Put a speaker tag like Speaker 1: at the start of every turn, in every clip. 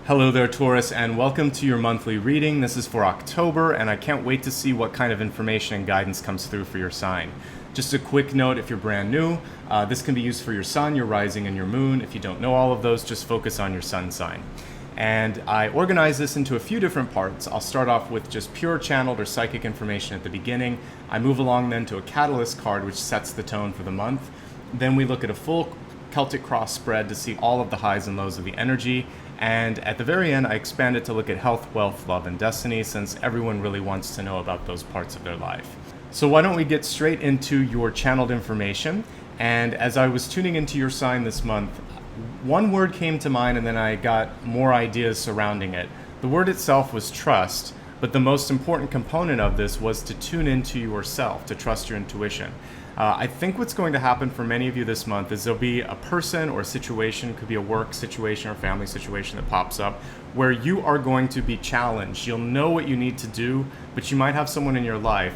Speaker 1: Hello there, Taurus, and welcome to your monthly reading. This is for October, and I can't wait to see what kind of information and guidance comes through for your sign. Just a quick note if you're brand new, this can be used for your sun, your rising, and your moon. If you don't know all of those, just focus on your sun sign. And I organize this into a few different parts. I'll start off with just pure channeled or psychic information at the beginning. I move along then to a catalyst card, which sets the tone for the month. Then we look at a full Celtic cross spread to see all of the highs and lows of the energy. And at the very end, I expand it to look at health, wealth, love, and destiny, since everyone really wants to know about those parts of their life. So why don't we get straight into your channeled information? And as I was tuning into your sign this month, one word came to mind, and then I got more ideas surrounding it. The word itself was trust, but the most important component of this was to tune into yourself, to trust your intuition. I think what's going to happen for many of you this month is there'll be a person or a situation, could be a work situation or family situation that pops up, where you are going to be challenged. You'll know what you need to do, but you might have someone in your life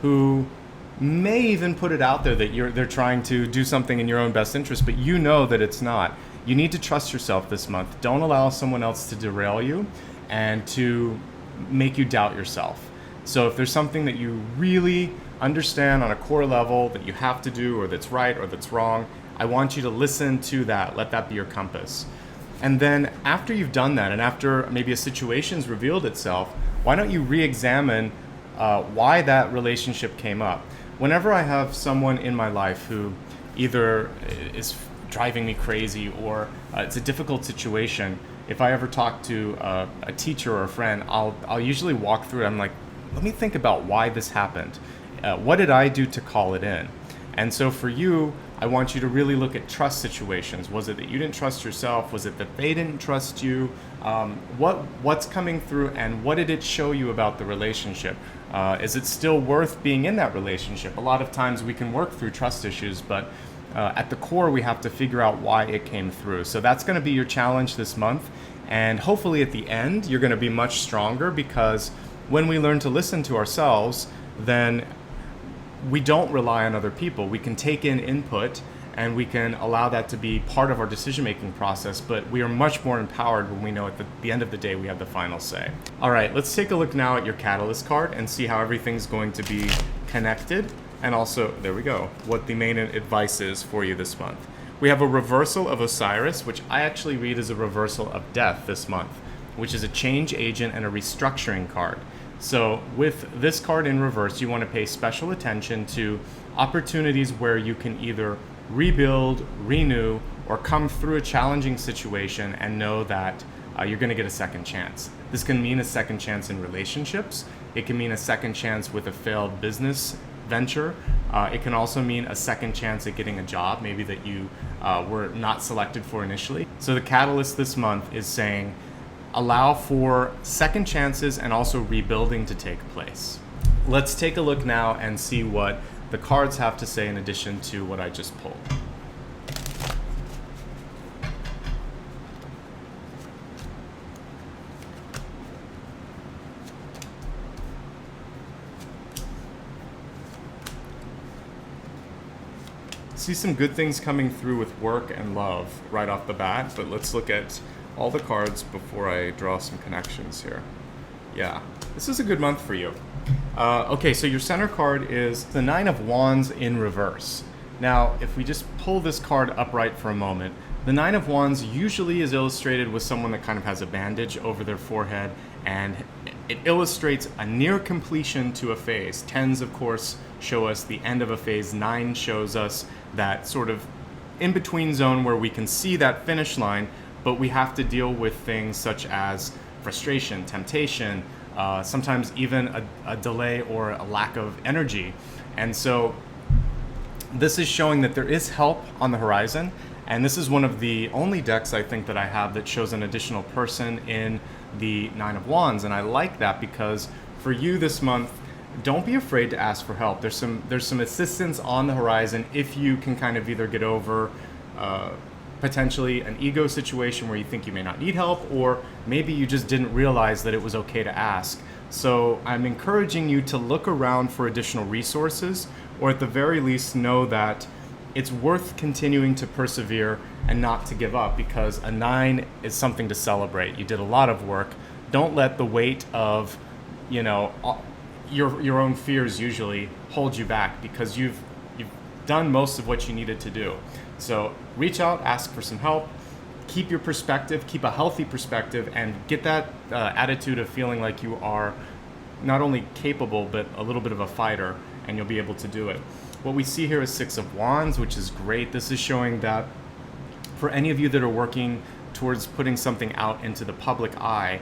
Speaker 1: who may even put it out there that they're trying to do something in your own best interest, but you know that it's not. You need to trust yourself this month. Don't allow someone else to derail you and to make you doubt yourself. So if there's something that you really understand on a core level that you have to do, or that's right or that's wrong, I want you to listen to that. Let that be your compass. And then after you've done that, and after maybe a situation's revealed itself, why don't you re-examine why that relationship came up? Whenever I have someone in my life who either is driving me crazy or it's a difficult situation, if I ever talk to a teacher or a friend, I'll usually walk through it. I'm like, let me think about why this happened. What did I do to call it in? And so for you, I want you to really look at trust situations. Was it that you didn't trust yourself? Was it that they didn't trust you? What's coming through, and what did it show you about the relationship? Is it still worth being in that relationship? A lot of times we can work through trust issues, but at the core, we have to figure out why it came through. So that's going to be your challenge this month. And hopefully at the end, you're going to be much stronger, because when we learn to listen to ourselves, then we don't rely on other people. We can take in input and we can allow that to be part of our decision-making process, but we are much more empowered when we know at the end of the day we have the final say. All right, let's take a look now at your catalyst card and see how everything's going to be connected, and also, there we go, what the main advice is for you this month. We have a reversal of Osiris, which I actually read as a reversal of death this month, which is a change agent and a restructuring card. So with this card in reverse, you want to pay special attention to opportunities where you can either rebuild, renew, or come through a challenging situation and know that you're going to get a second chance. This can mean a second chance in relationships. It can mean a second chance with a failed business venture. It can also mean a second chance at getting a job, maybe that you were not selected for initially. So the catalyst this month is saying, allow for second chances and also rebuilding to take place. Let's take a look now and see what the cards have to say in addition to what I just pulled. See some good things coming through with work and love right off the bat, but let's look at all the cards before I draw some connections here. Yeah, this is a good month for you. Okay, so your center card is the Nine of Wands in reverse. Now, if we just pull this card upright for a moment, the Nine of Wands usually is illustrated with someone that kind of has a bandage over their forehead, and it illustrates a near completion to a phase. Tens, of course, show us the end of a phase. Nine shows us that sort of in-between zone where we can see that finish line, but we have to deal with things such as frustration, temptation, sometimes even a delay or a lack of energy. And so this is showing that there is help on the horizon. And this is one of the only decks I think that I have that shows an additional person in the Nine of Wands. And I like that because for you this month, don't be afraid to ask for help. There's some assistance on the horizon if you can kind of either get over potentially an ego situation where you think you may not need help, or maybe you just didn't realize that it was okay to ask. So I'm encouraging you to look around for additional resources, or at the very least know that it's worth continuing to persevere and not to give up, because a 9 is something to celebrate. You did a lot of work. Don't let the weight of, your own fears usually hold you back, because you've done most of what you needed to do. So reach out, ask for some help, keep your perspective, keep a healthy perspective, and get that attitude of feeling like you are not only capable, but a little bit of a fighter, and you'll be able to do it. What we see here is 6 of Wands, which is great. This is showing that for any of you that are working towards putting something out into the public eye,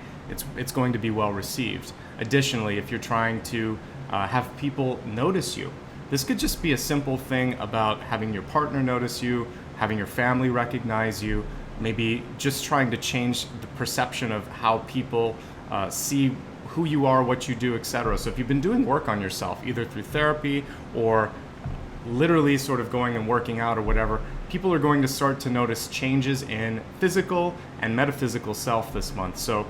Speaker 1: it's going to be well received. Additionally, if you're trying to have people notice you, this could just be a simple thing about having your partner notice you, having your family recognize you, maybe just trying to change the perception of how people see who you are, what you do, etc. So if you've been doing work on yourself, either through therapy or literally sort of going and working out or whatever, people are going to start to notice changes in physical and metaphysical self this month. So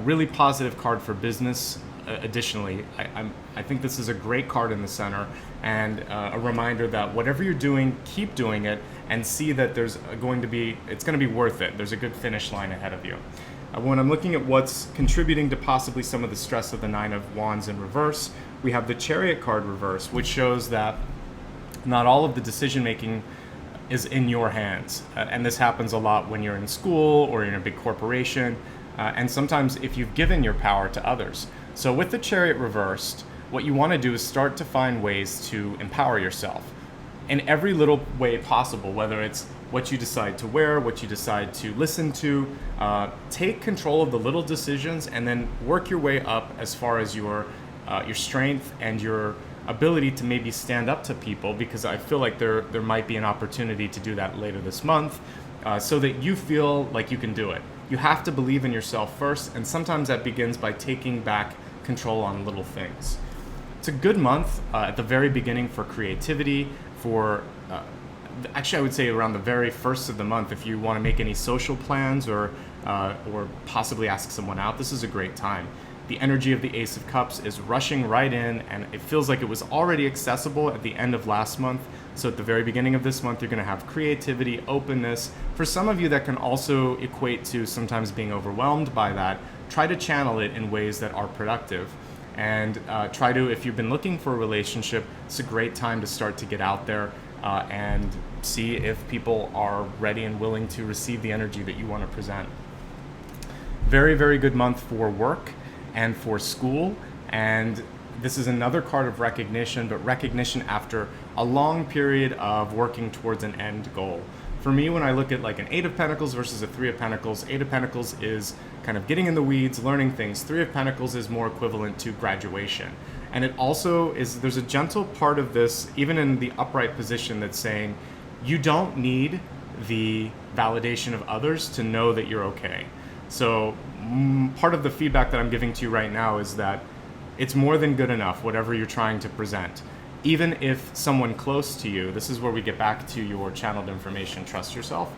Speaker 1: really positive card for business. Additionally, I think this is a great card in the center, and a reminder that whatever you're doing, keep doing it, and see that it's going to be worth it. There's a good finish line ahead of you. When I'm looking at what's contributing to possibly some of the stress of the 9 of Wands in reverse, we have the Chariot card reverse, which shows that not all of the decision making is in your hands. And this happens a lot when you're in school or in a big corporation, and sometimes if you've given your power to others. So with the Chariot reversed, what you want to do is start to find ways to empower yourself in every little way possible, whether it's what you decide to wear, what you decide to listen to. Take control of the little decisions and then work your way up as far as your strength and your ability to maybe stand up to people, because I feel like there might be an opportunity to do that later this month, so that you feel like you can do it. You have to believe in yourself first, and sometimes that begins by taking back control on little things. It's a good month at the very beginning for creativity, for actually I would say around the very first of the month, if you want to make any social plans or possibly ask someone out, this is a great time. The energy of the Ace of Cups is rushing right in, and it feels like it was already accessible at the end of last month. So at the very beginning of this month, you're going to have creativity, openness. For some of you, that can also equate to sometimes being overwhelmed by that. Try to channel it in ways that are productive. And try to, if you've been looking for a relationship, it's a great time to start to get out there and see if people are ready and willing to receive the energy that you want to present. Very, very good month for work and for school, and this is another card of recognition, but recognition after a long period of working towards an end goal. For me, when I look at like an 8 of Pentacles versus a 3 of Pentacles, 8 of Pentacles is kind of getting in the weeds, learning things. 3 of Pentacles is more equivalent to graduation. And it also is, there's a gentle part of this, even in the upright position, that's saying you don't need the validation of others to know that you're okay. So part of the feedback that I'm giving to you right now is that it's more than good enough, whatever you're trying to present. Even if someone close to you, this is where we get back to your channeled information, trust yourself.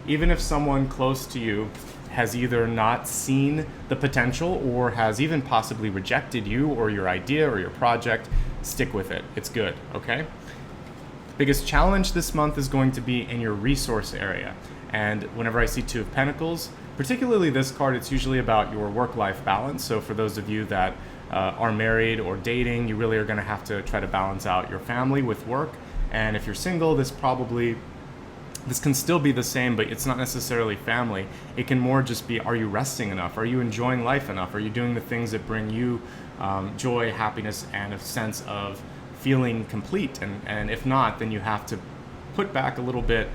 Speaker 1: Even if someone close to you has either not seen the potential or has even possibly rejected you or your idea or your project, stick with it. It's good, okay? The biggest challenge this month is going to be in your resource area. And whenever I see 2 of Pentacles, particularly this card, it's usually about your work-life balance. So for those of you that are married or dating, you really are going to have to try to balance out your family with work. And if you're single, this can still be the same, but it's not necessarily family. It can more just be, are you resting enough? Are you enjoying life enough? Are you doing the things that bring you joy, happiness, and a sense of feeling complete? And if not, then you have to push back a little bit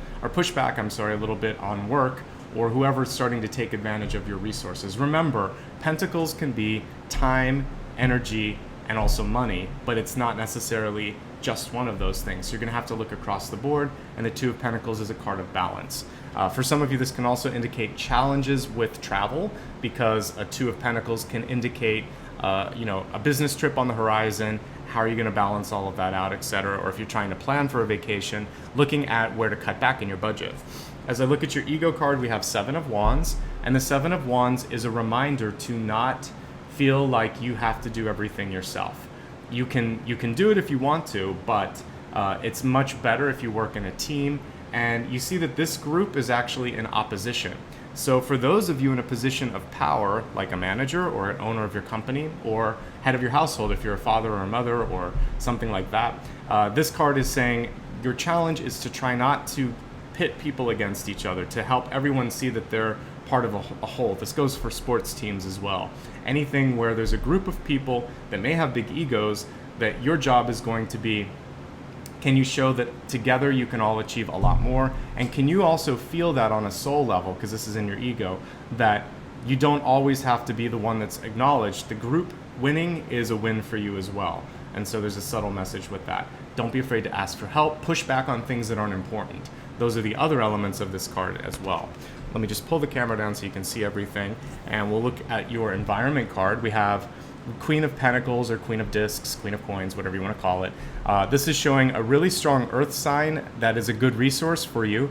Speaker 1: on work, or whoever's starting to take advantage of your resources. Remember, Pentacles can be time, energy, and also money, but it's not necessarily just one of those things. So you're going to have to look across the board, and the 2 of Pentacles is a card of balance. For some of you, this can also indicate challenges with travel, because a 2 of Pentacles can indicate a business trip on the horizon. How are you going to balance all of that out, etc.? Or if you're trying to plan for a vacation, looking at where to cut back in your budget. As I look at your ego card, we have 7 of Wands, and the 7 of Wands is a reminder to not feel like you have to do everything yourself. You can do it if you want to, but It's much better if you work in a team, and you see that this group is actually in opposition. So for those of you in a position of power, like a manager or an owner of your company or head of your household, if you're a father or a mother or something like that, this card is saying your challenge is to try not to pit people against each other, to help everyone see that they're part of a whole. This goes for sports teams as well. Anything where there's a group of people that may have big egos, that your job is going to be, can you show that together you can all achieve a lot more? And can you also feel that on a soul level, because this is in your ego, that you don't always have to be the one that's acknowledged. The group winning is a win for you as well. And so there's a subtle message with that. Don't be afraid to ask for help. Push back on things that aren't important. Those are the other elements of this card as well. Let me just pull the camera down so you can see everything. And we'll look at your environment card. We have Queen of Pentacles or Queen of Discs, Queen of Coins, whatever you want to call it. This is showing a really strong earth sign that is a good resource for you.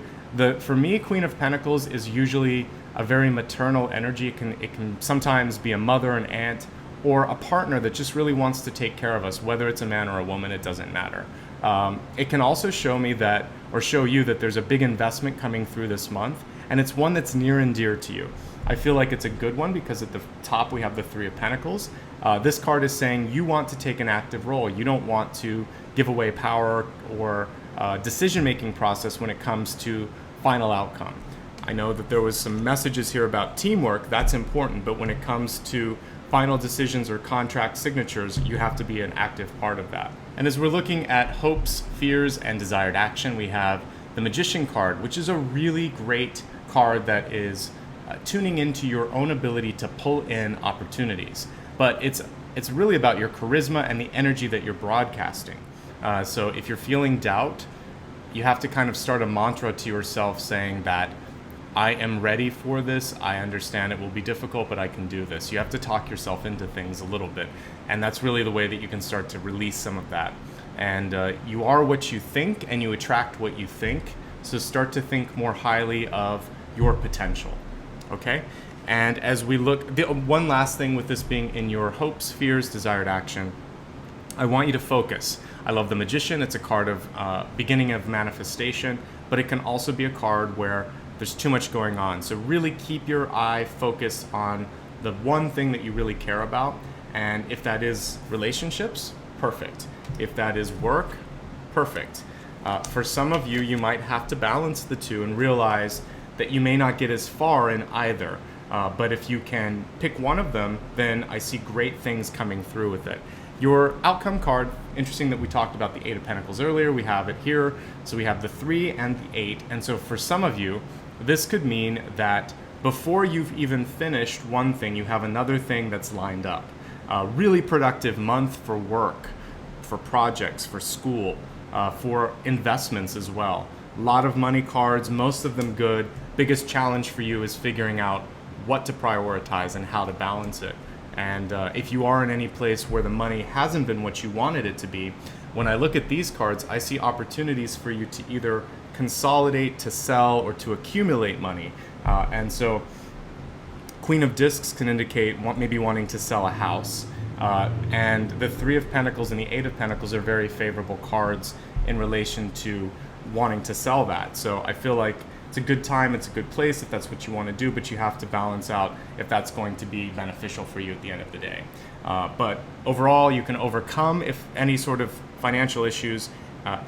Speaker 1: For me, Queen of Pentacles is usually a very maternal energy. It can sometimes be a mother, an aunt, or a partner that just really wants to take care of us, whether it's a man or a woman, it doesn't matter. It can also show me that, or show you that there's a big investment coming through this month, and it's one that's near and dear to you. I feel like it's a good one because at the top we have the Three of Pentacles. This card is saying you want to take an active role. You don't want to give away power or decision-making process when it comes to final outcome. I know that there was some messages here about teamwork. That's important, but when it comes to final decisions or contract signatures, you have to be an active part of that. And as we're looking at hopes, fears, and desired action, we have the Magician card, which is a really great card that is tuning into your own ability to pull in opportunities. But it's really about your charisma and the energy that you're broadcasting. So if you're feeling doubt, you have to kind of start a mantra to yourself saying that I am ready for this. I understand it will be difficult, but I can do this. You have to talk yourself into things a little bit. And that's really the way that you can start to release some of that. And you are what you think, and you attract what you think. So start to think more highly of your potential. Okay? And as we look, one last thing with this being in your hopes, fears, desired action, I want you to focus. I love the Magician. It's a card of beginning of manifestation, but it can also be a card where there's too much going on. So really keep your eye focused on the one thing that you really care about. And if that is relationships, perfect. If that is work, perfect. For some of you, you might have to balance the two and realize that you may not get as far in either. But if you can pick one of them, then I see great things coming through with it. Your outcome card, interesting that we talked about the Eight of Pentacles earlier. We have it here. So we have the 3 and the 8. And so for some of you, this could mean that before you've even finished one thing, you have another thing that's lined up. A really productive month for work, for projects, for school, for investments as well. A lot of money cards, most of them good. Biggest challenge for you is figuring out what to prioritize and how to balance it. And if you are in any place where the money hasn't been what you wanted it to be, when I look at these cards, I see opportunities for you to either consolidate, to sell, or to accumulate money. And so Queen of Discs can indicate maybe wanting to sell a house. And the Three of Pentacles and the Eight of Pentacles are very favorable cards in relation to wanting to sell that. So I feel like it's a good time, it's a good place if that's what you want to do, but you have to balance out if that's going to be beneficial for you at the end of the day. But overall, you can overcome if any sort of financial issues,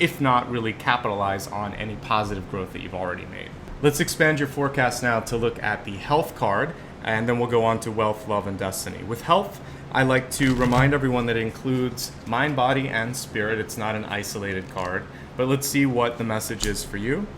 Speaker 1: if not really capitalize on any positive growth that you've already made. Let's expand your forecast now to look at the health card, and then we'll go on to wealth, love, and destiny. With health, I like to remind everyone that it includes mind, body, and spirit. It's not an isolated card, but let's see what the message is for you.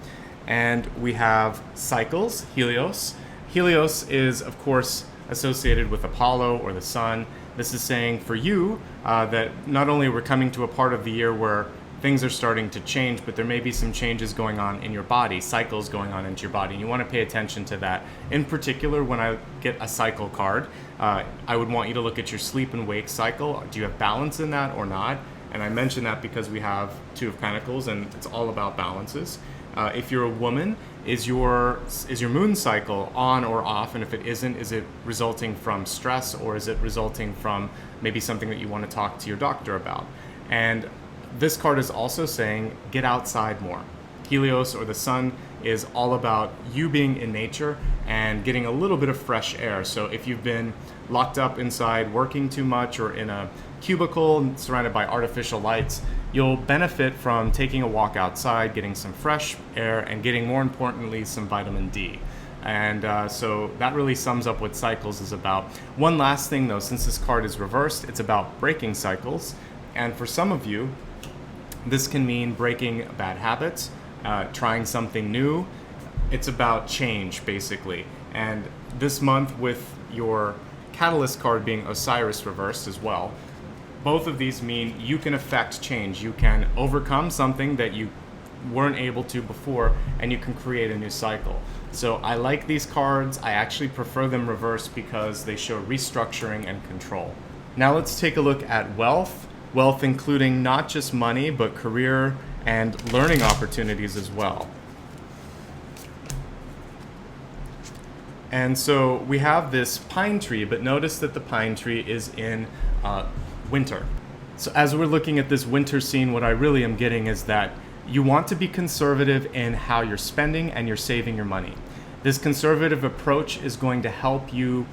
Speaker 1: And we have cycles, Helios. Helios is, of course, associated with Apollo or the sun. This is saying for you that not only we're coming to a part of the year where things are starting to change, but there may be some changes going on in your body, cycles going on into your body, and you want to pay attention to that. In particular, when I get a cycle card, I would want you to look at your sleep and wake cycle. Do you have balance in that or not? And I mention that because we have Two of Pentacles, and it's all about balances. If you're a woman, is your moon cycle on or off? And if it isn't, is it resulting from stress, or is it resulting from maybe something that you want to talk to your doctor about? And this card is also saying get outside more. Helios, or the sun, is all about you being in nature and getting a little bit of fresh air. So if you've been locked up inside working too much or in a cubicle surrounded by artificial lights, you'll benefit from taking a walk outside, getting some fresh air, and getting, more importantly, some vitamin D. And so that really sums up what cycles is about. One last thing though, since this card is reversed, it's about breaking cycles. And for some of you, this can mean breaking bad habits, trying something new. It's about change, basically. And this month, with your Catalyst card being Osiris reversed as well, both of these mean you can affect change. You can overcome something that you weren't able to before, and you can create a new cycle. So I like these cards. I actually prefer them reversed because they show restructuring and control. Now let's take a look at wealth. Wealth including not just money, but career and learning opportunities as well. And so we have this pine tree, but notice that the pine tree is in winter. So as we're looking at this winter scene, what I really am getting is that you want to be conservative in how you're spending and you're saving your money. This conservative approach is going to help you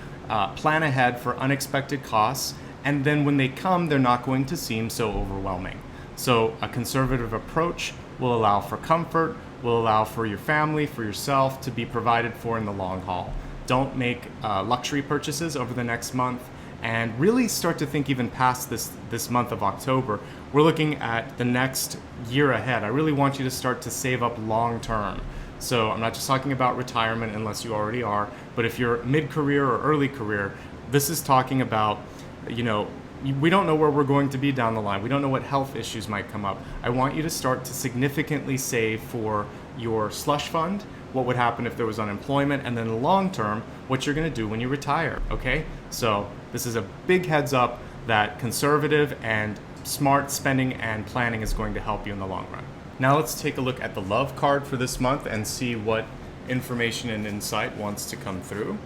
Speaker 1: plan ahead for unexpected costs, and then when they come, they're not going to seem so overwhelming. So a conservative approach will allow for comfort, will allow for your family, for yourself to be provided for in the long haul. Don't make luxury purchases over the next month, and really start to think even past this month of October. We're looking at the next year ahead. I really want you to start to save up long term. So I'm not just talking about retirement unless you already are, but if you're mid-career or early career, this is talking about, we don't know where we're going to be down the line. We don't know what health issues might come up. I want you to start to significantly save for your slush fund, what would happen if there was unemployment, and then long term, what you're going to do when you retire, okay? So this is a big heads up that conservative and smart spending and planning is going to help you in the long run. Now let's take a look at the love card for this month and see what information and insight wants to come through.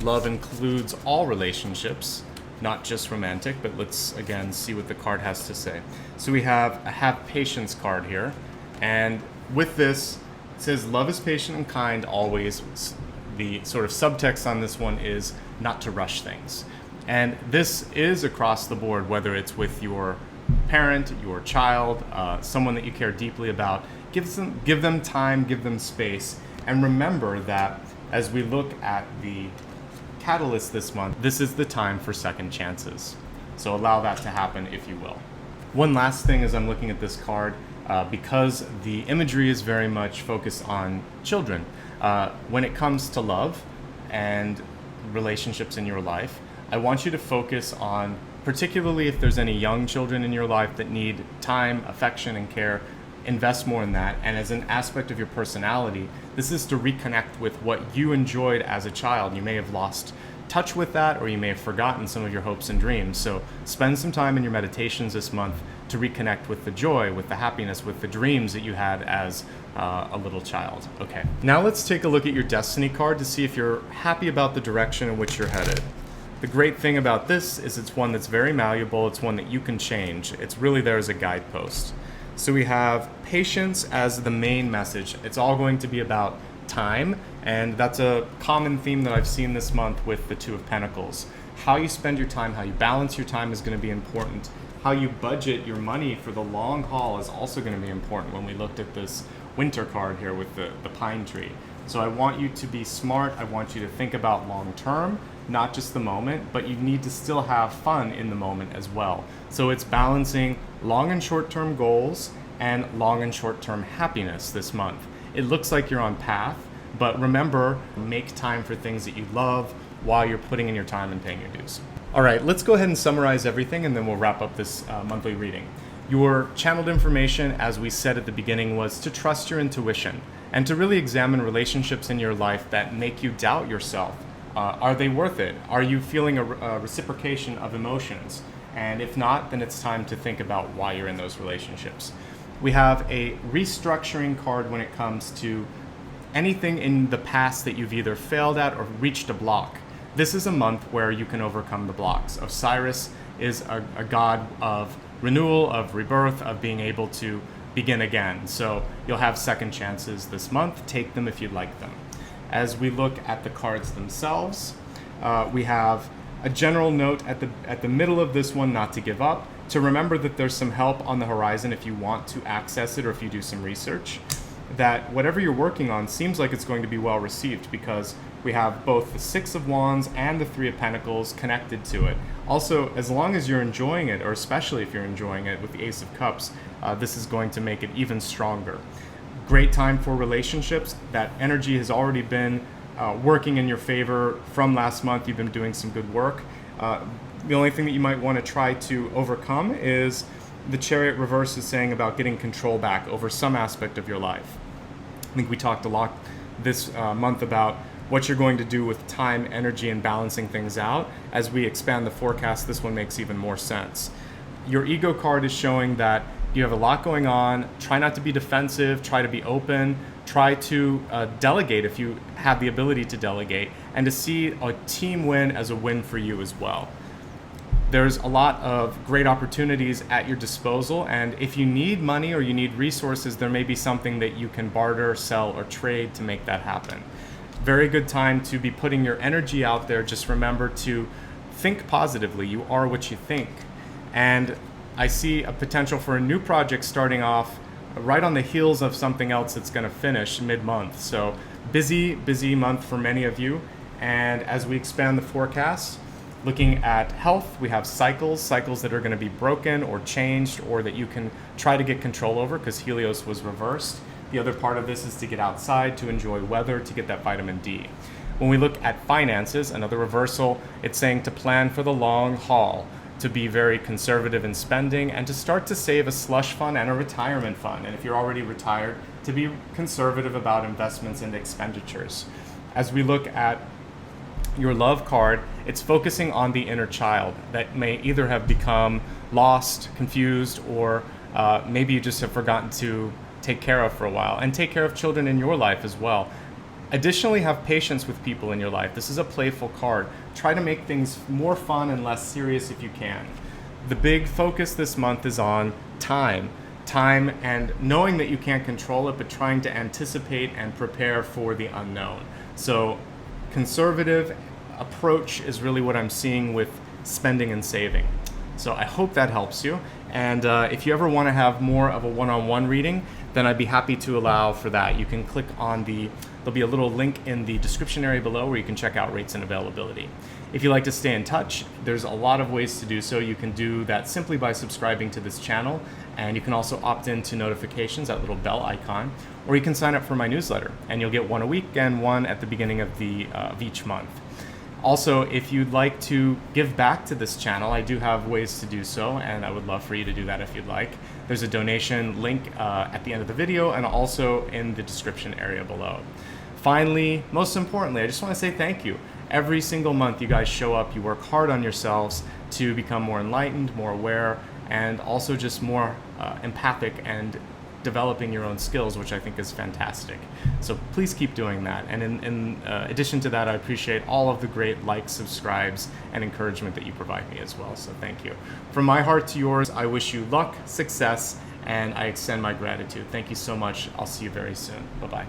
Speaker 1: Love includes all relationships, not just romantic, but let's again see what the card has to say. So we have a have patience card here, and with this, it says love is patient and kind always. The sort of subtext on this one is not to rush things. And this is across the board, whether it's with your parent, your child, someone that you care deeply about. Give them time, give them space. And remember that as we look at the Catalyst this month, this is the time for second chances. So allow that to happen if you will. One last thing as I'm looking at this card, because the imagery is very much focused on children, when it comes to love and relationships in your life, I want you to focus on, particularly if there's any young children in your life that need time, affection, and care, invest more in that. And as an aspect of your personality, this is to reconnect with what you enjoyed as a child. You may have lost touch with that, or you may have forgotten some of your hopes and dreams. So spend some time in your meditations this month to reconnect with the joy, with the happiness, with the dreams that you had as a little child. Okay, now let's take a look at your destiny card to see if you're happy about the direction in which you're headed. The great thing about this is it's one that's very malleable. It's one that you can change. It's really there as a guidepost. So we have patience as the main message. It's all going to be about time, and that's a common theme that I've seen this month with the Two of Pentacles. How you spend your time, how you balance your time is going to be important. How you budget your money for the long haul is also going to be important when we looked at this winter card here with the pine tree. So I want you to be smart. I want you to think about long term, not just the moment, but you need to still have fun in the moment as well. So it's balancing long and short-term goals and long and short-term happiness this month. It looks like you're on path, but remember, make time for things that you love while you're putting in your time and paying your dues. All right, let's go ahead and summarize everything, and then we'll wrap up this monthly reading. Your channeled information, as we said at the beginning, was to trust your intuition and to really examine relationships in your life that make you doubt yourself. Are they worth it? Are you feeling a reciprocation of emotions? And if not, then it's time to think about why you're in those relationships. We have a restructuring card when it comes to anything in the past that you've either failed at or reached a block. This is a month where you can overcome the blocks. Osiris is a god of renewal, of rebirth, of being able to begin again. So you'll have second chances this month. Take them if you'd like them. As we look at the cards themselves, we have a general note at the middle of this one not to give up, to remember that there's some help on the horizon if you want to access it or if you do some research, that whatever you're working on seems like it's going to be well received, because we have both the Six of Wands and the Three of Pentacles connected to it. Also, as long as you're enjoying it, or especially if you're enjoying it with the Ace of Cups, this is going to make it even stronger. Great time for relationships. That energy has already been working in your favor from last month. You've been doing some good work. The only thing that you might want to try to overcome is the Chariot reverse is saying about getting control back over some aspect of your life. I think we talked a lot this month about what you're going to do with time, energy, and balancing things out. As we expand the forecast, this one makes even more sense. Your ego card is showing that you have a lot going on. Try not to be defensive, try to be open, try to delegate if you have the ability to delegate, and to see a team win as a win for you as well. There's a lot of great opportunities at your disposal, and if you need money or you need resources, there may be something that you can barter, sell, or trade to make that happen. Very good time to be putting your energy out there. Just remember to think positively. You are what you think. And I see a potential for a new project starting off right on the heels of something else that's going to finish mid-month. So busy month for many of you. And as we expand the forecast, looking at health, we have cycles that are going to be broken or changed, or that you can try to get control over, because Helios was reversed. The other part of this is to get outside, to enjoy weather, to get that vitamin D. When we look at finances, another reversal, it's saying to plan for the long haul, to be very conservative in spending, and to start to save a slush fund and a retirement fund. And if you're already retired, to be conservative about investments and expenditures. As we look at your love card, it's focusing on the inner child that may either have become lost, confused, or maybe you just have forgotten to take care of for a while, and take care of children in your life as well. Additionally, have patience with people in your life. This is a playful card. Try to make things more fun and less serious if you can. The big focus this month is on time and knowing that you can't control it, but trying to anticipate and prepare for the unknown. So conservative approach is really what I'm seeing with spending and saving. So I hope that helps you. And if you ever want to have more of a one-on-one reading, then I'd be happy to allow for that. You can click on there'll be a little link in the description area below where you can check out rates and availability. If you'd like to stay in touch, there's a lot of ways to do so. You can do that simply by subscribing to this channel, and you can also opt into notifications, that little bell icon, or you can sign up for my newsletter, and you'll get one a week and one at the beginning of each month. Also, if you'd like to give back to this channel, I do have ways to do so, and I would love for you to do that if you'd like. There's a donation link at the end of the video and also in the description area below. Finally, most importantly, I just want to say thank you. Every single month you guys show up, you work hard on yourselves to become more enlightened, more aware, and also just more empathic and developing your own skills, which I think is fantastic. So please keep doing that. And in addition to that, I appreciate all of the great likes, subscribes, and encouragement that you provide me as well. So thank you. From my heart to yours, I wish you luck, success, and I extend my gratitude. Thank you so much. I'll see you very soon. Bye-bye.